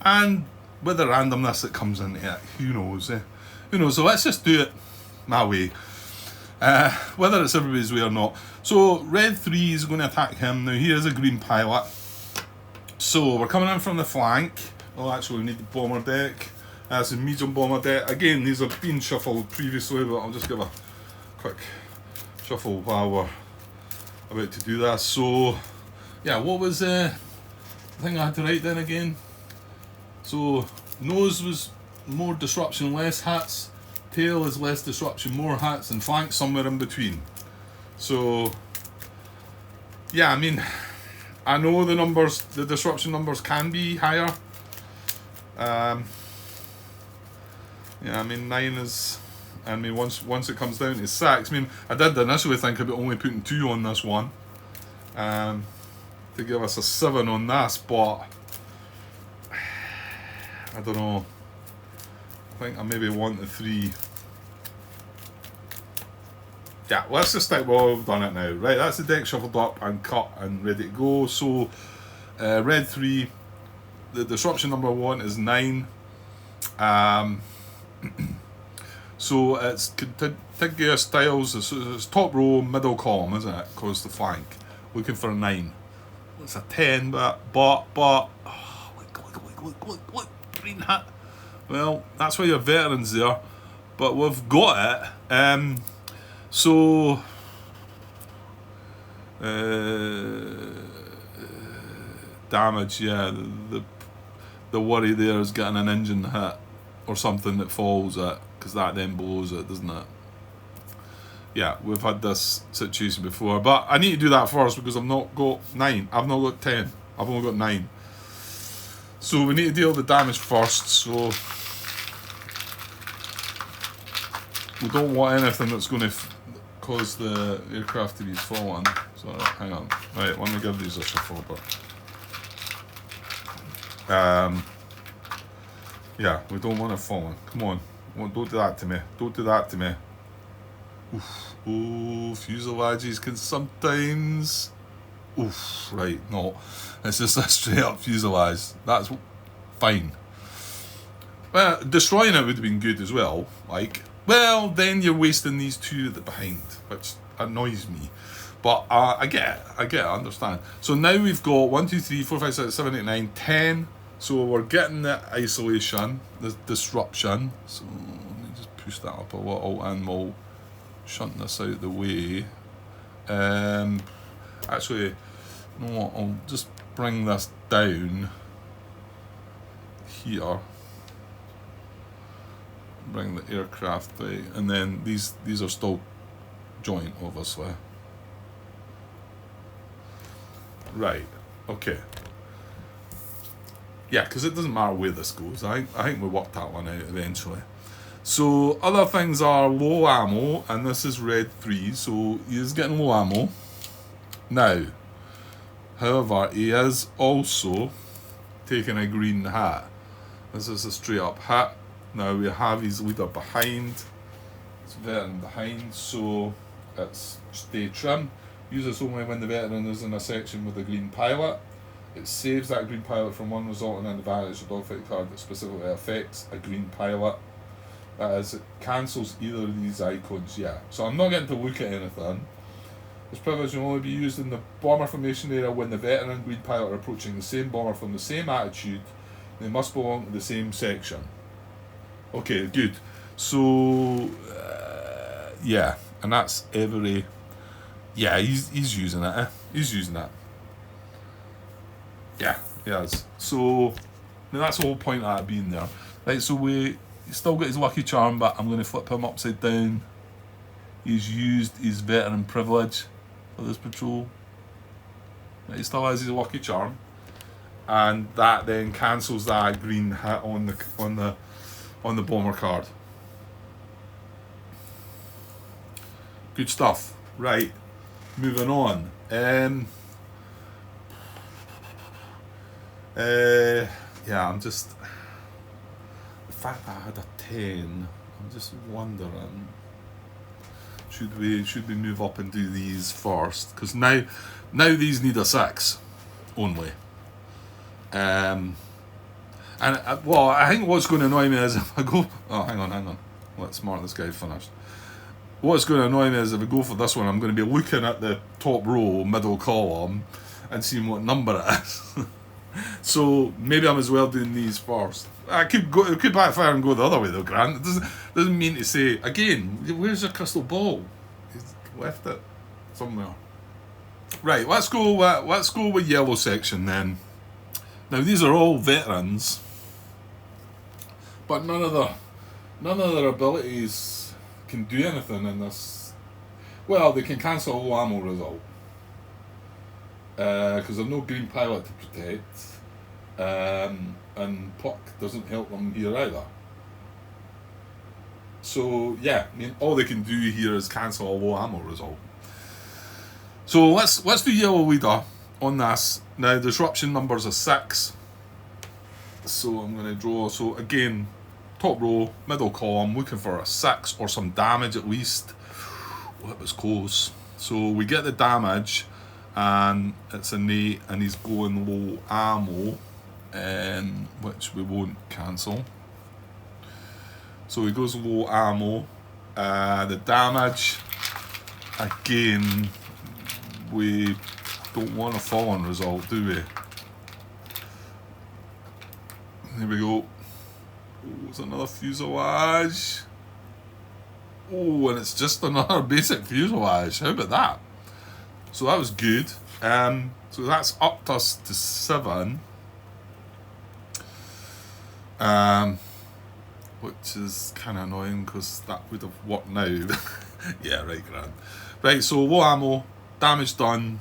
And with the randomness that comes into it, who knows? Who knows? So let's just do it my way. Whether it's everybody's way or not. So red 3 is going to attack him. Now he is a green pilot. So we're coming in from the flank. Oh, actually we need the bomber deck. It's a medium bomber deck. Again, these have been shuffled previously, but I'll just give a quick shuffle while we're about to do this. So yeah, what was the thing I had to write down again? So nose was more disruption, less hits. Tail is less disruption, more hits, and flank somewhere in between. So yeah, I mean, I know the disruption numbers can be higher. Yeah, I mean 9 is. I mean once it comes down to 6. I mean, I did initially think about only putting 2 on this one, to give us a 7 on this, but I don't know. I think I maybe want the 3. Yeah, let's just stick. Well, we've done it now. Right, that's the deck shuffled up and cut and ready to go. So, red 3, the disruption number 1 is 9. So it's contiguous styles. It's top row, middle column, isn't it? Because the flank. Looking for a 9. It's a 10, but. Oh, look, green hat. Well, that's why you're veterans there, but we've got it. So damage, yeah. The worry there is getting an engine hit or something that falls it, because that then blows it, doesn't it? Yeah, we've had this situation before, but I need to do that first because I've not got 9. I've not got 10. I've only got 9. So we need to deal with the damage first. So we don't want anything that's going to cause the aircraft to be falling. So hang on. Right, let me give these a shuffle. But yeah, we don't want it falling. Come on, don't do that to me. Don't do that to me. Oof. Oh, fuselages can sometimes. Oof. Right, no. It's just a straight up fuselage. That's fine. Well, destroying it would have been good as well. Like, well, then you're wasting these 2 at the behind, which annoys me. But I get it, I understand. So now we've got 1, 2, 3, 4, 5, 6, 7, 8, 9, 10. So we're getting the isolation, the disruption. So let me just push that up a little and we'll shunt this out of the way. Actually, you know what, I'll just bring this down here. Bring the aircraft out, and then these are still joint, obviously. Right. Okay. Yeah, because it doesn't matter where this goes. I think we worked that one out eventually. So other things are low ammo, and this is red 3, so he is getting low ammo. Now, however, he is also taking a green hat. This is a straight up hat. Now we have his leader behind, it's veteran behind, so it's stay trim. Use this only when the veteran is in a section with a green pilot. It saves that green pilot from one resulting in advantage of dogfight card that specifically affects a green pilot. That is, it cancels either of these icons, yeah. So I'm not getting to look at anything. This privilege will only be used in the bomber formation area when the veteran and green pilot are approaching the same bomber from the same attitude. They must belong to the same section. Okay, good. So, yeah, and that's every... Yeah, he's using it, eh? He's using that. Yeah, he has. So, I mean, that's the whole point of that being there. Right, so he's still got his lucky charm, but I'm going to flip him upside down. He's used his veteran privilege for this patrol. Right, he still has his lucky charm. And that then cancels that green hit on the bomber card. Good stuff. Right, moving on. Yeah, I'm just... The fact that I had a 10, I'm just wondering, should we move up and do these first? Because now these need a 6 only. And well, I think what's going to annoy me is if I go... Oh, hang on. Let's mark this guy finished. What's going to annoy me is if I go for this one, I'm going to be looking at the top row, middle column, and seeing what number it is. So maybe I'm as well doing these first. I could backfire and go the other way though, Grant. It doesn't mean to say, again, where's your crystal ball? He's left it somewhere. Right, let's go with yellow section then. Now these are all veterans, but none of their abilities can do anything in this. Well, they can cancel a low ammo result because there's no green pilot to protect, and Puck doesn't help them here either. So yeah, I mean, all they can do here is cancel a low ammo result. So let's do yellow leader on this. Now disruption numbers are 6. So I'm going to draw. So again, top row, middle column, looking for a 6 or some damage at least. Well, it was close. So we get the damage, and it's an 8, and he's going low ammo, which we won't cancel. So he goes low ammo. The damage, again, we don't want a fallen result, do we? Here we go. Oh, it's another fuselage. Oh, and it's just another basic fuselage. How about that? So that was good. So that's upped us to 7. Which is kind of annoying because that would have worked now. Yeah, right, Grant. Right, so low ammo, damage done,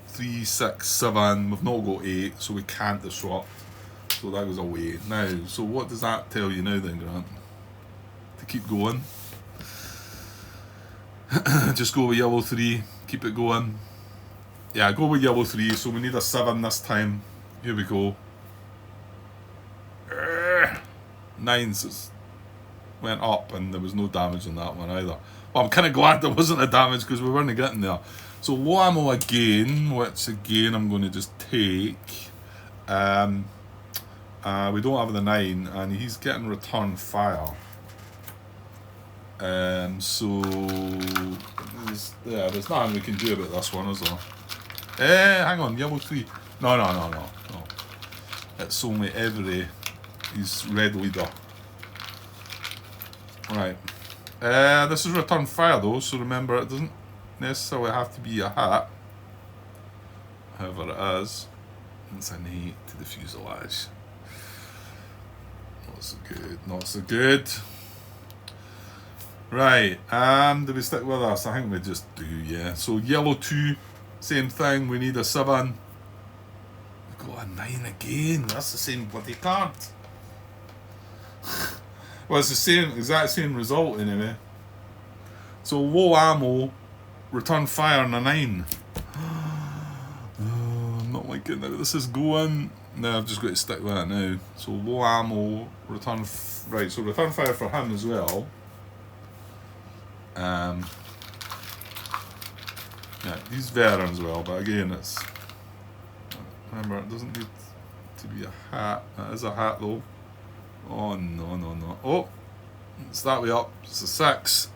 3, 6, 7. We've not got 8, so we can't disrupt. So that goes away. Now, so what does that tell you now then, Grant? To keep going. Just go with yellow 3, keep it going. Yeah, go with yellow 3, so we need a 7 this time. Here we go. 9s went up and there was no damage on that one either. Well, I'm kind of glad there wasn't a damage because we weren't getting there. So low ammo again, which again I'm going to just take. We don't have the 9 and he's getting return fire. So there's nothing we can do about this one, is there? Hang on, yellow 3. No. It's only he's red leader. Right. This is return fire though, so remember it doesn't necessarily have to be a hat. However it is. It's an 8 to the fuselage. Not so good, not so good. Right, do we stick with us? I think we just do, yeah. So yellow 2, same thing, we need a 7. We've got a 9 again, that's the same bloody card. Well, it's the same, exact same result anyway. So low ammo, return fire and a 9. Oh, I'm not liking how this is going. No, I've just got to stick with it now. So low ammo, return, right, so return fire for him as well. Yeah, these veterans well, but again, it's, remember, it doesn't need to be a hat. That is a hat though. Oh no, no, no. Oh, it's that way up. It's a 6.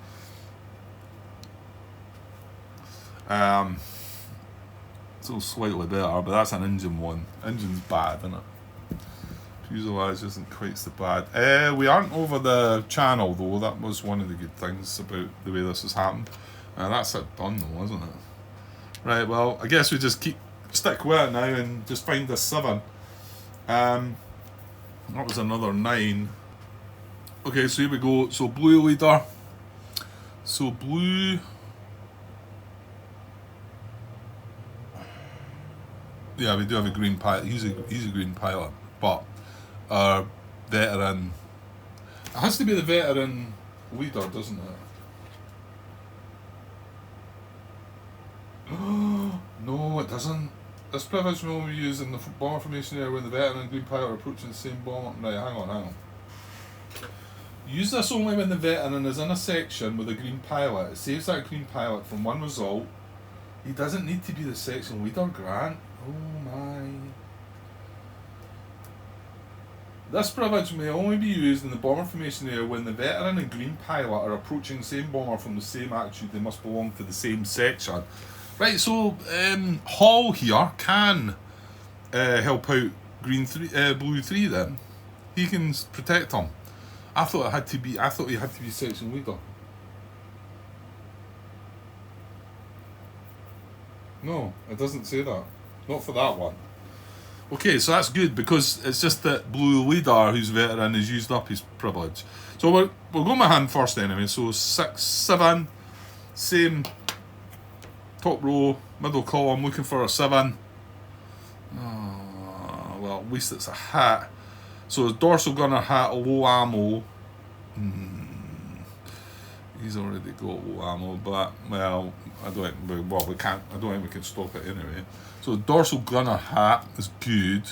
So slightly better, but that's an engine one. Engine's bad, isn't it? Fuselage isn't quite so bad. We aren't over the channel though. That was one of the good things about the way this has happened. That's it done though, isn't it? Right, well, I guess we just stick with it now and just find this 7. That was another 9. Okay, so here we go. So blue leader. So blue. Yeah, we do have a green pilot. He's a green pilot, but our veteran. It has to be the veteran leader, doesn't it? No, it doesn't. This privilege will be used in the bomber formation area when the veteran and green pilot are approaching the same bomber. Right, hang on. Use this only when the veteran is in a section with a green pilot. It saves that green pilot from one result. He doesn't need to be the section leader, Grant. Oh my. This privilege may only be used in the bomber formation area when the veteran and green pilot are approaching the same bomber from the same altitude. They must belong to the same section. Right, so Hall here can help out blue 3 then. He can protect him. I thought he had to be section leader. No, it doesn't say that. Not for that one. Okay, so that's good because it's just that blue leader who's veteran has used up his privilege. So we'll go my hand first anyway. So 6, 7, same top row, middle column, looking for a 7. Well, at least it's a hat. So dorsal gunner hat, low ammo. He's already got low ammo, but well, I don't think we can stop it anyway. So dorsal gunner hat is good.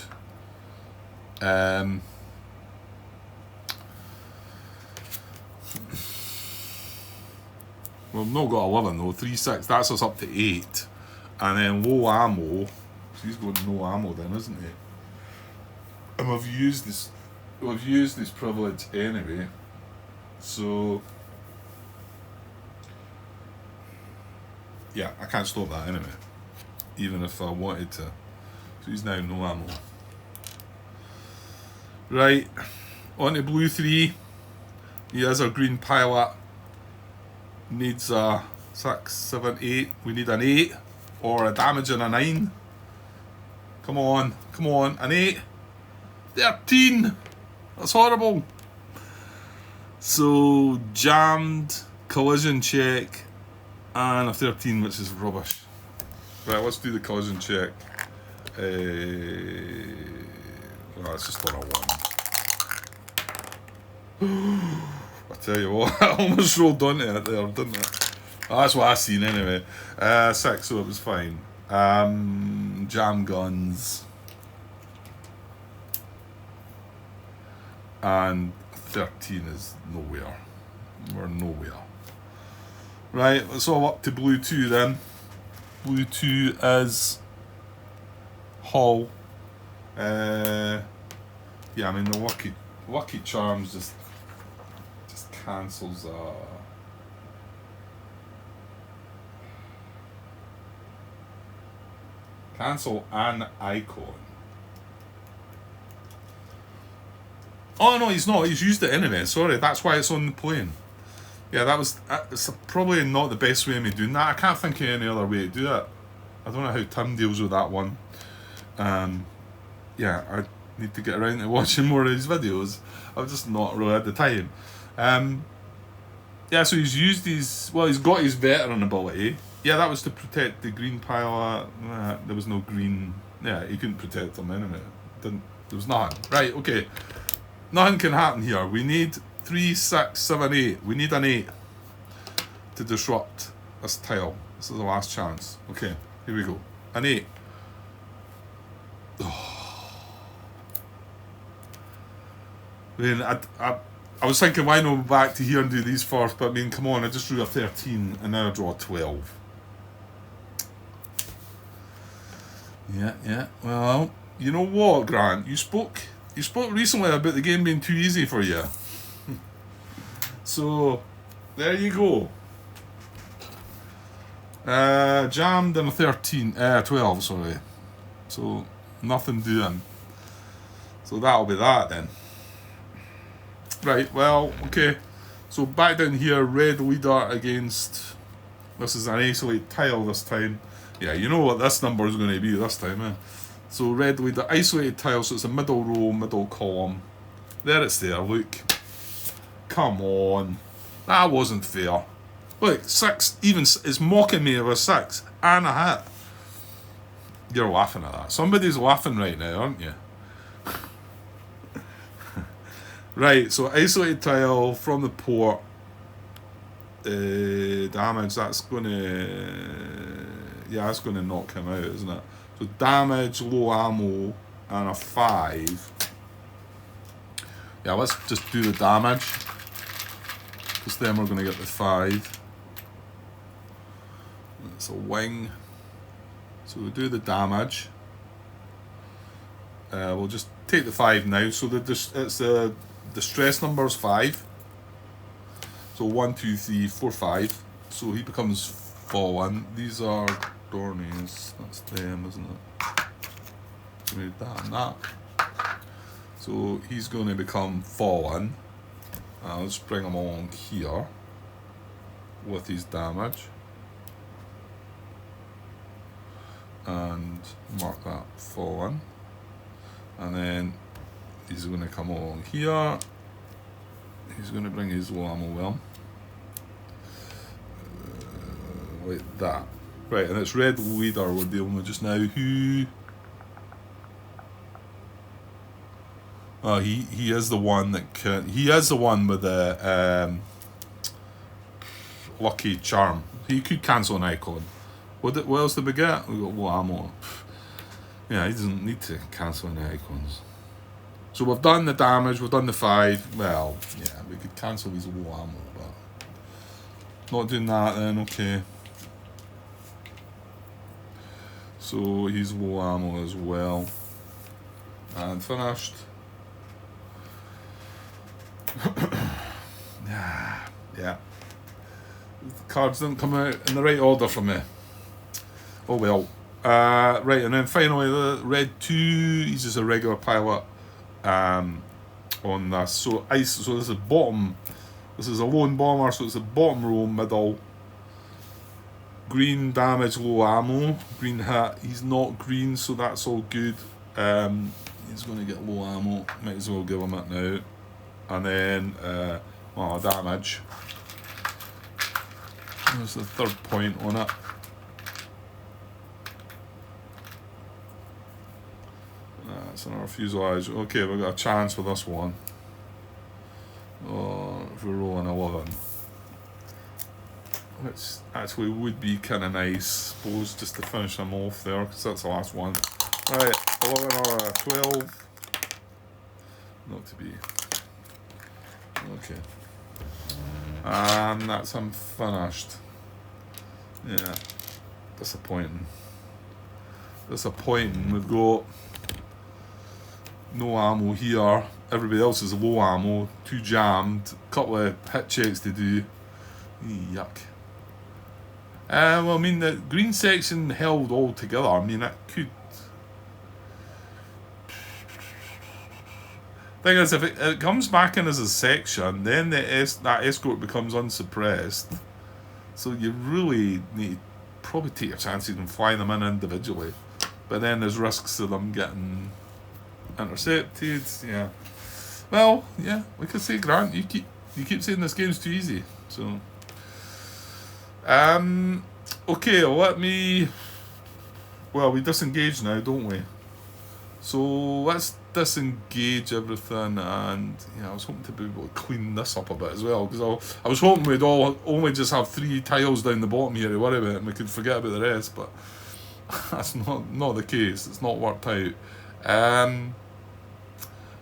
We've not got 11 though. 3, 6. That's us up to 8, and then low ammo. So he's going no ammo then, isn't he? And we've used this privilege anyway. So yeah, I can't stop that anyway, even if I wanted to. So he's now no ammo. Right, on to blue 3. He has our green pilot. Needs a 6, 7, 8. We need an 8 or a damage and a 9. Come on, an 8. 13. That's horrible. So jammed, collision check, and a 13, which is rubbish. Right, let's do the collision check. It's just on a 1. I tell you what, I almost rolled onto it there, didn't it? That's what I seen anyway. 6, so it was fine. Jam guns. And 13 is nowhere. We're nowhere. Right, let's all up to blue 2 then. Blue 2 is Hull. Yeah, I mean the lucky charms just cancels cancel an icon. Oh no, he's not. He's used it anyway. Sorry, that's why it's on the plane. Yeah, it's probably not the best way of me doing that. I can't think of any other way to do it. I don't know how Tim deals with that one. yeah, I need to get around to watching more of his videos. I've just not really had the time. Yeah, so he's used his, well, he's got his veteran ability. Yeah, that was to protect the green pilot. There was no green. Yeah, he couldn't protect them anyway. There was nothing. Right, okay. Nothing can happen here. We need 3, 6, 7, 8. We need an 8 to disrupt this tile. This is the last chance. Okay, here we go. An 8. Oh. I mean, I was thinking, why not go back to here and do these first? But I mean, come on, I just drew a 13 and now I draw a 12. Yeah. Well, you know what, Grant? You spoke recently about the game being too easy for you. So, there you go. Jammed in a 12, sorry. So, nothing doing. So that'll be that then. Right, well, okay. So back down here, red leader against... This is an isolate tile this time. Yeah, you know what this number is going to be this time, eh? So red leader, isolated tile, so it's a middle row, middle column. There it's there, look. Come on. That wasn't fair. Look, 6, even, it's mocking me of a 6 and a hit. You're laughing at that. Somebody's laughing right now, aren't you? Right, so isolated tile from the port. Damage, that's going to... Yeah, that's going to knock him out, isn't it? So damage, low ammo, and a 5. Yeah, let's just do the damage. Because then we're going to get the 5. It's a wing. So we'll do the damage. We'll just take the 5 now. So the stress number is 5. So 1, 2, 3, 4, 5. So he becomes fallen. These are Dornies. That's them, isn't it? So we need that and that. So he's going to become fallen. I'll just bring him along here with his damage. And mark that fallen. And then he's going to come along here. He's going to bring his low ammo with him. Like that. Right, and it's red leader we're dealing with just now. Who... Oh, he is the one that can... He is the one with the lucky charm. He could cancel an icon. What else did we get? We got low ammo. Yeah, he doesn't need to cancel any icons. So we've done the damage, we've done the 5. Well, yeah, we could cancel his low ammo, but not doing that then, okay. So he's low ammo as well. And finished. Yeah. The cards didn't come out in the right order for me. Oh well. Right, and then finally the red 2, he's just a regular pilot on this. So ice, so this is bottom, this is a lone bomber, so it's a bottom row, middle. Green damage, low ammo, green hit. He's not green, so that's all good. He's going to get low ammo, might as well give him it now. And then, damage. There's the 3rd point on it. That's another fuselage. Okay, we've got a chance with this one. Oh, if we're rolling 11. Which actually would be kind of nice, suppose, just to finish them off there, because that's the last one. Right, 11 or 12. Not to be. Okay. And that's him finished. Yeah. Disappointing. We've got no ammo here. Everybody else is low ammo. 2 jammed. Couple of hit checks to do. Yuck. Well, I mean, the green section held all together. I mean, it could... Thing is, if it comes back in as a section, then that escort becomes unsuppressed. So you really need to probably take your chances and fly them in individually. But then there's risks of them getting Intercepted. Yeah. Well, yeah. Like I say, Grant, you keep saying this game's too easy. So. Okay. Let me. Well, we disengage now, don't we? So let's disengage everything, and I was hoping to be able to clean this up a bit as well, because I was hoping we'd all only just have 3 tiles down the bottom here to worry about, and we could forget about the rest, but that's not the case. It's not worked out.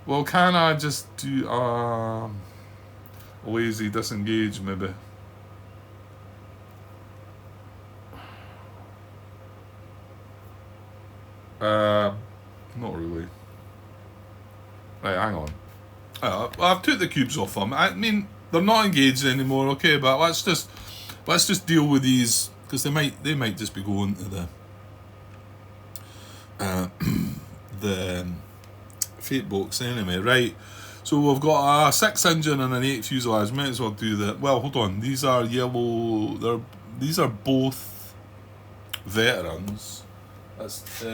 Well, can I just do a lazy disengage maybe? Not really. Right, hang on. Well, I've took the cubes off them. I mean, they're not engaged anymore. Okay, but let's just deal with these, because they might just be going to the fate box anyway. Right. So we've got a 6 engine and an 8 fuselage. Might as well do that. Well, hold on. These are yellow. These are both veterans. That's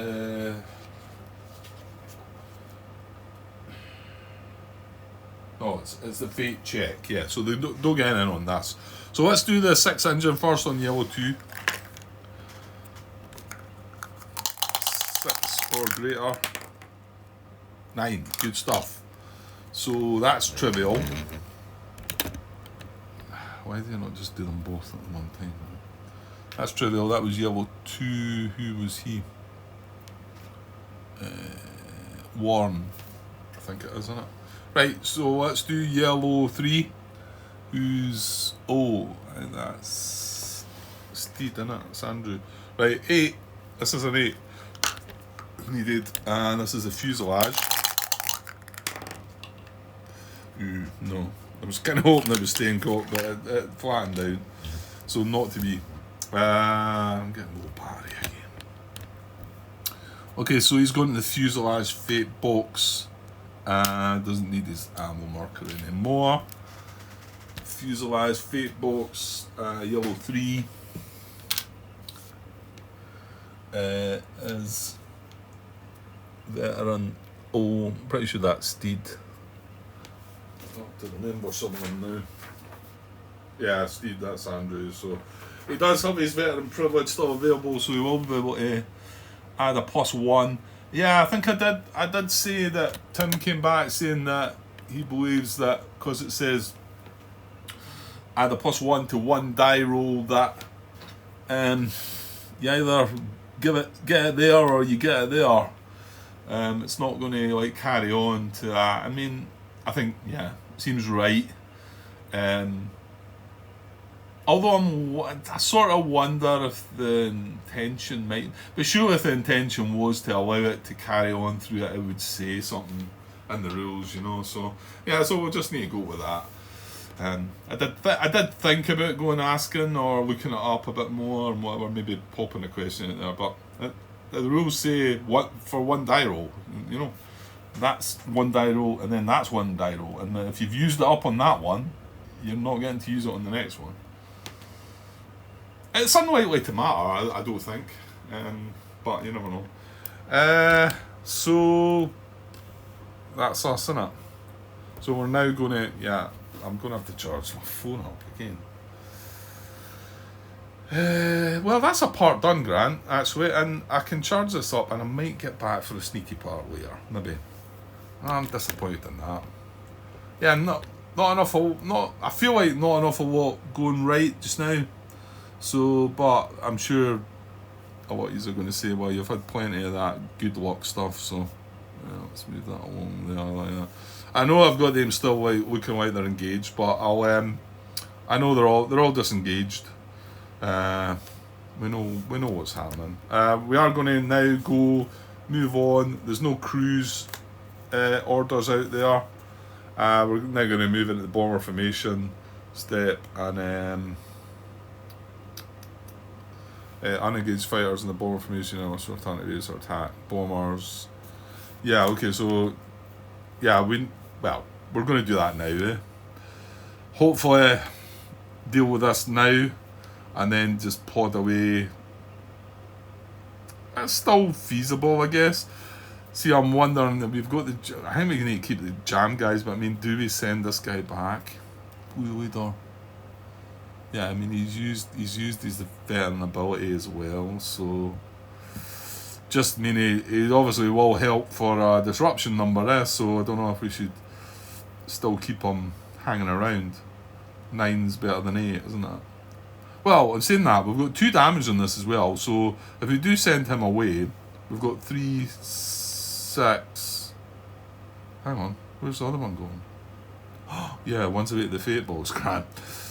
oh, it's the fate check. Yeah, so they don't get in on this. So let's do the 6 engine first on yellow 2. 6 or greater. 9. Good stuff. So that's trivial. Why do you not just do them both at one time? That's trivial. That was yellow 2. Who was he? Warren, I think it is, isn't it? Right, so let's do yellow 3. Who's... Oh, and that's Steed, isn't it? It's Andrew. Right, 8. This is an 8 needed, and this is a fuselage. Ooh, no. I was kind of hoping it was staying caught, but it flattened out. So not to be. I'm getting low battery again. Okay, so he's going to the fuselage fate box. Doesn't need his ammo marker anymore. Fuselage fate box, yellow 3 is veteran. Oh, I'm pretty sure that's Steed. I have to remember some of them now. Yeah, Steed, that's Andrew. So he does have his veteran privilege still available, so he will be able to add a +1. Yeah, I think I did say that Tim came back saying that he believes that because it says add a +1 to 1 die roll, that you either get it there or you get it there. It's not going to like carry on to that. I mean, I think it seems right. Although I sort of wonder if the intention might... But sure, if the intention was to allow it to carry on through it would say something in the rules, So, so we'll just need to go with that. I did think about going asking or looking it up a bit more and whatever, maybe popping a question in there, but the rules say for 1 die roll, That's 1 die roll, and then that's 1 die roll. And if you've used it up on that one, you're not getting to use it on the next one. It's unlikely to matter, I don't think. But you never know. So that's us, isn't it? So we're now going to... I'm going to have to charge my phone up again. Well, that's a part done, Grant, actually. And I can charge this up and I might get back for the sneaky part later. Maybe. I'm disappointed in that. Yeah, not enough I feel like not enough of what going right just now. So, but I'm sure a lot of you are going to say, well, you've had plenty of that good luck stuff, so let's move that along there like that. I know I've got them still like looking like they're engaged, but I know they're all disengaged. We know what's happening. We are going to now move on. There's no cruise orders out there. We're now going to move into the bomber formation step, and unengaged fighters in the bomber formation are also return to base or attack bombers. Yeah, okay, so we're going to do that now. Hopefully deal with this now and then just pod away. It's still feasible, I guess. See, I'm wondering that we've got I think we need to keep the jam guys, but I mean, do we send this guy back? Or yeah, I mean, he's used his veteran ability as well, so just mean he obviously will help for a disruption number there. So I don't know if we should still keep him hanging around. 9's better than 8, isn't it? Well, in saying that, we've got 2 damage on this as well. So if we do send him away, we've got 3, 6. Hang on, where's the other one going? Yeah, once I get the fate balls, crap.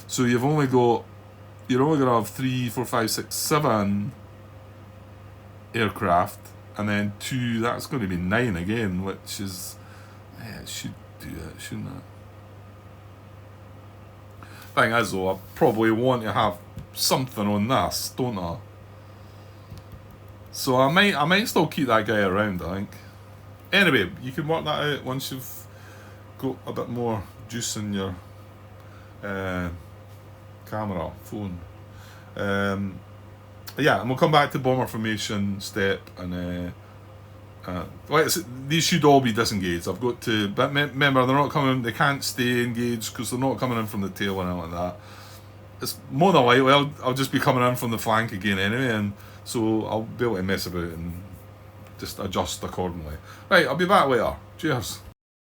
So you're only gonna have 3, 4, 5, 6, 7 aircraft, and then 2. That's going to be 9 again, which is it should do it, shouldn't it? Thing is, though, I probably want to have something on this, don't I? So I might still keep that guy around, I think. Anyway, you can work that out once you've got a bit more juice in your camera, phone. Yeah, and we'll come back to bomber formation step, and these should all be disengaged. I've got to, but remember, they're not coming. They can't stay engaged because they're not coming in from the tail and anything like that. It's more than likely I'll just be coming in from the flank again anyway, and so I'll be able to mess about and just adjust accordingly. Right, I'll be back later. Cheers.